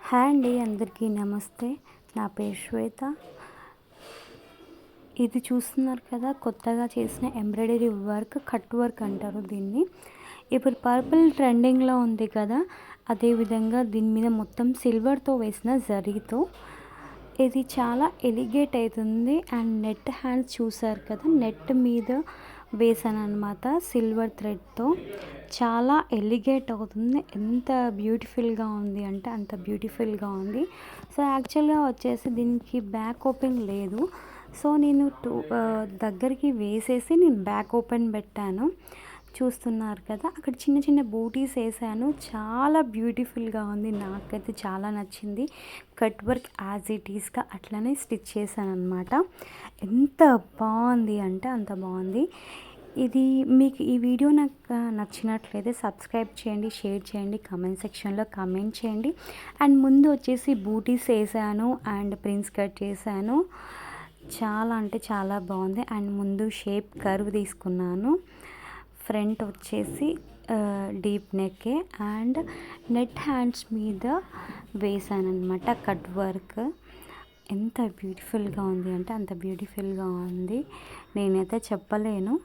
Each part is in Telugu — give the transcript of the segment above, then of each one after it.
హాయ్ అండి, అందరికీ నమస్తే. నా పేరు శ్వేత. ఇది చూస్తున్నారు కదా, కొత్తగా చేసిన ఎంబ్రాయిడరీ వర్క్, కట్ వర్క్ అంటారు దీన్ని. ఇప్పుడు పర్పుల్ ట్రెండింగ్లో ఉంది కదా, అదేవిధంగా దీని మీద మొత్తం సిల్వర్తో వేసిన జరీతో ఇది చాలా ఎలిగేట్ అవుతుంది. అండ్ నెట్ హ్యాండ్స్ చూసారు కదా, నెట్ మీద వేసాను అనమాట సిల్వర్ థ్రెడ్తో. చాలా ఎలిగేట్ అవుతుంది. ఎంత బ్యూటిఫుల్గా ఉంది అంటే అంత బ్యూటిఫుల్గా ఉంది. సో యాక్చువల్గా వచ్చేసి దీనికి బ్యాక్ ఓపెన్ లేదు. సో నేను దగ్గరికి వేసేసి నేను బ్యాక్ ఓపెన్ పెట్టాను. చూస్తున్నారు కదా, అక్కడ చిన్న చిన్న బూటీస్ వేసాను. చాలా బ్యూటిఫుల్గా ఉంది, నాకైతే చాలా నచ్చింది. కట్ వర్క్ యాజ్ ఇట్ ఈస్గా అట్లనే స్టిచ్ చేశాను అనమాట. ఎంత బాగుంది అంటే అంత బాగుంది. ఇది మీకు ఈ వీడియో నాకు నచ్చినట్లయితే సబ్స్క్రైబ్ చేయండి, షేర్ చేయండి, కమెంట్ సెక్షన్లో కమెంట్ చేయండి. అండ్ ముందు వచ్చేసి బూటీస్ వేసాను అండ్ ప్రిన్స్ కట్ చేశాను. చాలా అంటే చాలా బాగుంది. అండ్ ముందు షేప్ కర్వ్ తీసుకున్నాను. ఫ్రంట్ వచ్చేసి డీప్ నెక్కే అండ్ నెట్ హ్యాండ్స్ మీద వేసాను అనమాట కట్ వర్క్. ఎంత బ్యూటిఫుల్గా ఉంది అంటే అంత బ్యూటిఫుల్గా ఉంది, నేనైతే చెప్పలేను.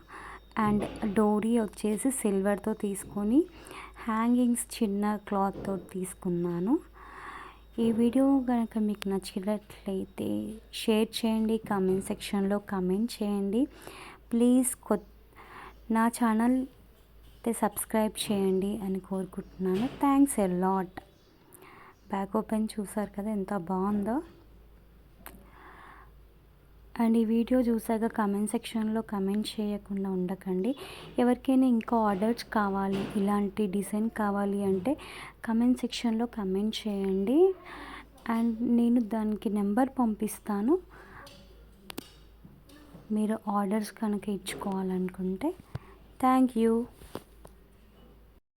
అండ్ డోరీ వచ్చేసి సిల్వర్తో తీసుకొని హ్యాంగింగ్స్ చిన్న క్లాత్తో తీసుకున్నాను. ఈ వీడియో కనుక మీకు నచ్చినట్లయితే షేర్ చేయండి, కామెంట్ సెక్షన్లో కమెంట్ చేయండి. ప్లీజ్ నా ఛానల్ సబ్స్క్రైబ్ చేయండి అని కోరుకుంటున్నాను. Thanks a lot. Back open చూసారు కదా ఎంత బాగుందో. అండ్ ఈ వీడియో చూసాక కమెంట్ సెక్షన్లో కమెంట్ చేయకుండా ఉండకండి. ఎవరికైనా ఇంకా ఆర్డర్స్ కావాలి, ఇలాంటి డిజైన్ కావాలి అంటే కమెంట్ సెక్షన్లో కమెంట్ చేయండి. అండ్ నేను దానికి నెంబర్ పంపిస్తాను, మీరు ఆర్డర్స్ కనుక ఇచ్చుకోవాలనుకుంటే. Thank you.